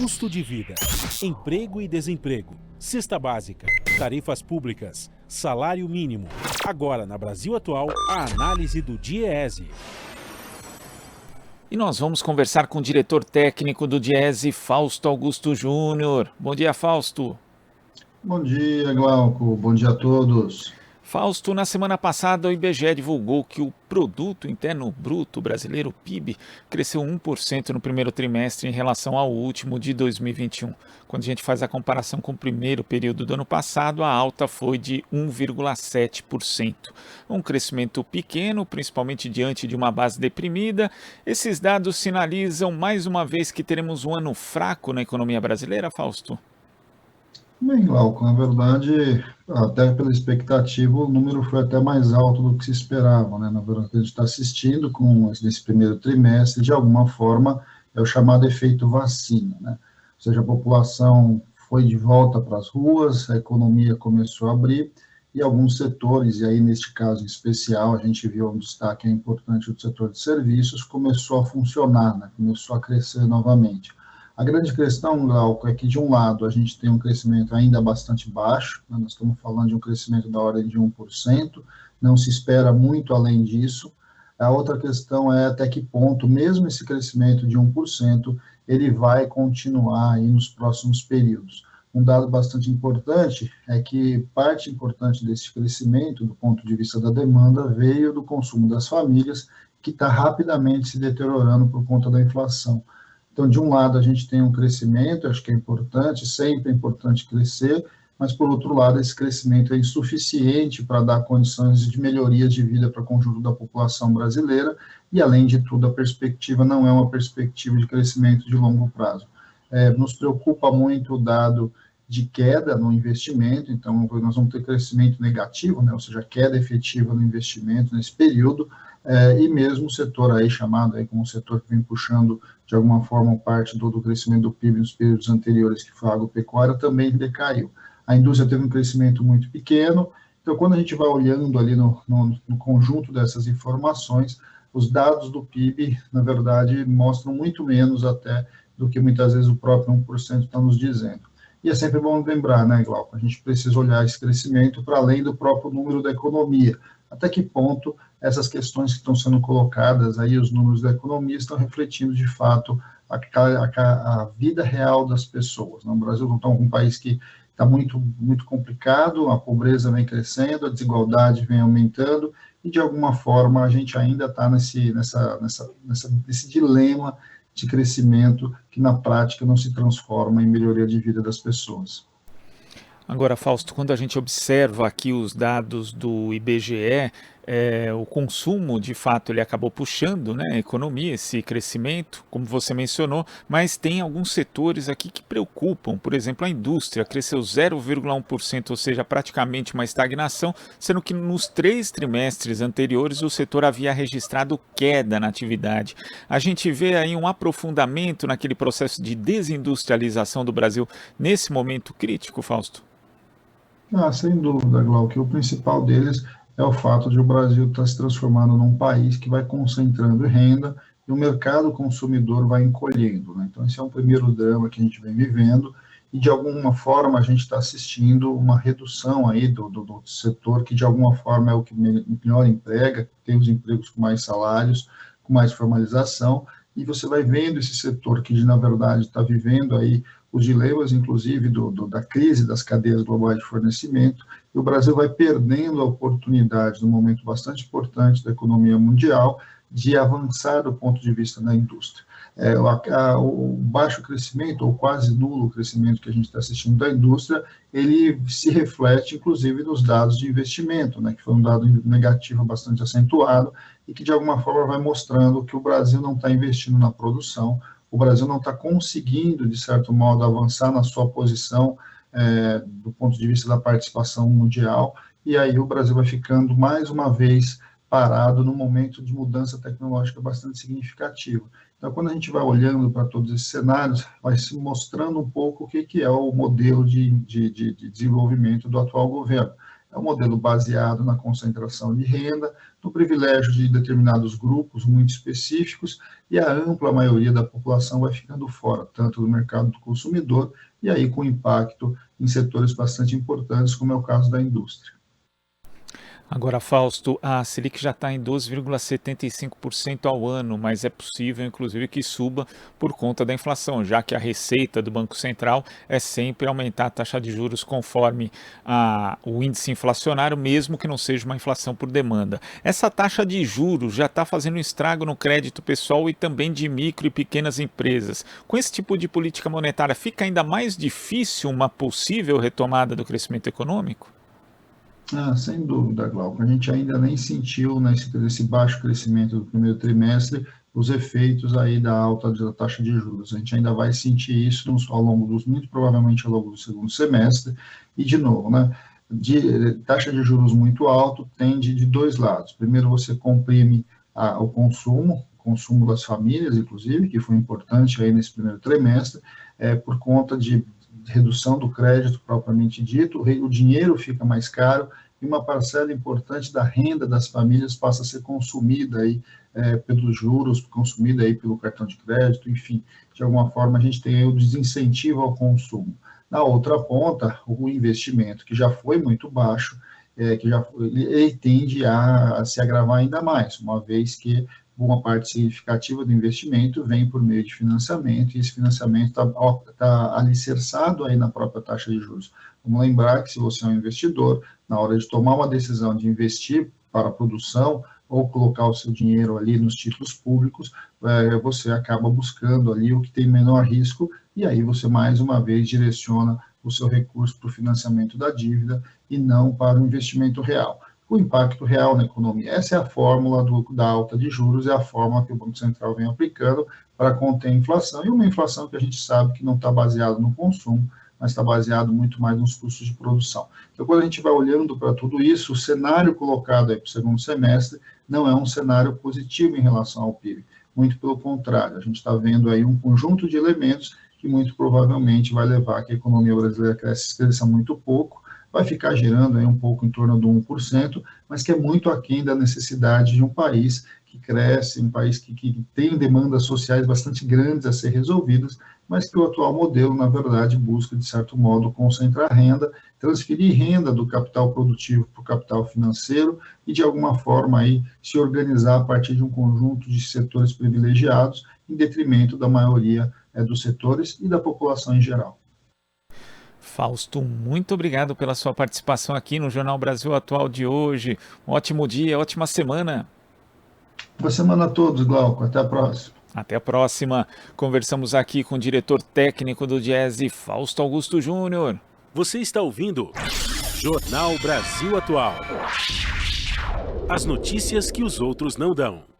custo de vida, emprego e desemprego, cesta básica, tarifas públicas, salário mínimo. Agora, na Brasil Atual, a análise do DIEESE. E nós vamos conversar com o diretor técnico do DIEESE, Fausto Augusto Júnior. Bom dia, Fausto. Bom dia, Glauco. Bom dia a todos. Fausto, na semana passada o IBGE divulgou que o Produto Interno Bruto brasileiro, o PIB, cresceu 1% no primeiro trimestre em relação ao último de 2021. Quando a gente faz a comparação com o primeiro período do ano passado, a alta foi de 1,7%. Um crescimento pequeno, principalmente diante de uma base deprimida. Esses dados sinalizam mais uma vez que teremos um ano fraco na economia brasileira, Fausto? Bem, Glauco, na verdade, até pela expectativa, o número foi até mais alto do que se esperava, né? Na verdade, a gente está assistindo nesse primeiro trimestre, de alguma forma, é o chamado efeito vacina, né? Ou seja, a população foi de volta para as ruas, a economia começou a abrir, e alguns setores, e aí neste caso em especial, a gente viu um destaque importante do setor de serviços, começou a funcionar, né? Começou a crescer novamente. A grande questão, Glauco, é que, de um lado, a gente tem um crescimento ainda bastante baixo, né? Nós estamos falando de um crescimento da ordem de 1%, não se espera muito além disso. A outra questão é até que ponto, mesmo esse crescimento de 1%, ele vai continuar aí nos próximos períodos. Um dado bastante importante é que parte importante desse crescimento, do ponto de vista da demanda, veio do consumo das famílias, que está rapidamente se deteriorando por conta da inflação. Então, de um lado, a gente tem um crescimento, acho que é importante, sempre é importante crescer, mas, por outro lado, esse crescimento é insuficiente para dar condições de melhoria de vida para o conjunto da população brasileira, e, além de tudo, a perspectiva não é uma perspectiva de crescimento de longo prazo. Nos preocupa muito o dado de queda no investimento, então nós vamos ter crescimento negativo, né, ou seja, queda efetiva no investimento nesse período, e mesmo o setor aí chamado aí como o setor que vem puxando de alguma forma parte do crescimento do PIB nos períodos anteriores, que foi a agropecuária, também decaiu. A indústria teve um crescimento muito pequeno, então quando a gente vai olhando ali no conjunto dessas informações, os dados do PIB, na verdade, mostram muito menos até do que muitas vezes o próprio 1% está nos dizendo. E é sempre bom lembrar, né, Glauco, a gente precisa olhar esse crescimento para além do próprio número da economia. Até que ponto essas questões que estão sendo colocadas aí, os números da economia, estão refletindo, de fato, a vida real das pessoas. No Brasil, nós estamos um país que está muito, muito complicado, a pobreza vem crescendo, a desigualdade vem aumentando, e, de alguma forma, a gente ainda está nesse dilema de crescimento que, na prática, não se transforma em melhoria de vida das pessoas. Agora, Fausto, quando a gente observa aqui os dados do IBGE, o consumo, de fato, ele acabou puxando, né, a economia, esse crescimento, como você mencionou, mas tem alguns setores aqui que preocupam. Por exemplo, a indústria cresceu 0,1%, ou seja, praticamente uma estagnação, sendo que nos 3 trimestres anteriores o setor havia registrado queda na atividade. A gente vê aí um aprofundamento naquele processo de desindustrialização do Brasil nesse momento crítico, Fausto? Sem dúvida, Glauco, o principal deles é o fato de o Brasil estar se transformando num país que vai concentrando renda e o mercado consumidor vai encolhendo, né? Então, esse é um primeiro drama que a gente vem vivendo e, de alguma forma, a gente está assistindo uma redução aí do setor que, de alguma forma, é o que melhor emprega, tem os empregos com mais salários, com mais formalização, e você vai vendo esse setor que, na verdade, está vivendo aí os dilemas, inclusive, da crise das cadeias globais de fornecimento, e o Brasil vai perdendo a oportunidade, num momento bastante importante da economia mundial, de avançar do ponto de vista da indústria. O baixo crescimento, ou quase nulo crescimento que a gente está assistindo da indústria, ele se reflete, inclusive, nos dados de investimento, né, que foi um dado negativo bastante acentuado, e que, de alguma forma, vai mostrando que o Brasil não está investindo na produção, o Brasil não está conseguindo, de certo modo, avançar na sua posição do ponto de vista da participação mundial, e aí o Brasil vai ficando, mais uma vez, parado num momento de mudança tecnológica bastante significativa. Então, quando a gente vai olhando para todos esses cenários, vai se mostrando um pouco o que é o modelo de desenvolvimento do atual governo. É um modelo baseado na concentração de renda, no privilégio de determinados grupos muito específicos, e a ampla maioria da população vai ficando fora, tanto do mercado do consumidor, e aí com impacto em setores bastante importantes, como é o caso da indústria. Agora, Fausto, a Selic já está em 12,75% ao ano, mas é possível, inclusive, que suba por conta da inflação, já que a receita do Banco Central é sempre aumentar a taxa de juros conforme o índice inflacionário, mesmo que não seja uma inflação por demanda. Essa taxa de juros já está fazendo um estrago no crédito pessoal e também de micro e pequenas empresas. Com esse tipo de política monetária, fica ainda mais difícil uma possível retomada do crescimento econômico? Sem dúvida, Glauco. A gente ainda nem sentiu nesse baixo crescimento do primeiro trimestre os efeitos aí da alta da taxa de juros. A gente ainda vai sentir isso muito provavelmente ao longo do segundo semestre. E, de novo, né, taxa de juros muito alto tende de dois lados. Primeiro, você comprime o consumo das famílias, inclusive, que foi importante aí nesse primeiro trimestre, por conta de redução do crédito propriamente dito, o dinheiro fica mais caro e uma parcela importante da renda das famílias passa a ser consumida aí pelos juros, consumida aí pelo cartão de crédito, enfim, de alguma forma a gente tem aí o desincentivo ao consumo. Na outra ponta, o investimento, que já foi muito baixo, ele tende a se agravar ainda mais, uma vez que uma parte significativa do investimento vem por meio de financiamento, e esse financiamento está alicerçado aí na própria taxa de juros. Vamos lembrar que se você é um investidor, na hora de tomar uma decisão de investir para a produção ou colocar o seu dinheiro ali nos títulos públicos, você acaba buscando ali o que tem menor risco, e aí você mais uma vez direciona o seu recurso para o financiamento da dívida e não para o investimento real. O impacto real na economia. Essa é a fórmula da alta de juros, é a fórmula que o Banco Central vem aplicando para conter a inflação, e uma inflação que a gente sabe que não está baseada no consumo, mas está baseado muito mais nos custos de produção. Então, quando a gente vai olhando para tudo isso, o cenário colocado aí para o segundo semestre não é um cenário positivo em relação ao PIB, muito pelo contrário, a gente está vendo aí um conjunto de elementos que muito provavelmente vai levar a que a economia brasileira cresça muito pouco, vai ficar gerando aí um pouco em torno do 1%, mas que é muito aquém da necessidade de um país que cresce, um país que tem demandas sociais bastante grandes a ser resolvidas, mas que o atual modelo, na verdade, busca, de certo modo, concentrar renda, transferir renda do capital produtivo para o capital financeiro e, de alguma forma, aí, se organizar a partir de um conjunto de setores privilegiados, em detrimento da maioria dos setores e da população em geral. Fausto, muito obrigado pela sua participação aqui no Jornal Brasil Atual de hoje. Um ótimo dia, ótima semana. Boa semana a todos, Glauco. Até a próxima. Até a próxima. Conversamos aqui com o diretor técnico do Diese, Fausto Augusto Júnior. Você está ouvindo Jornal Brasil Atual. As notícias que os outros não dão.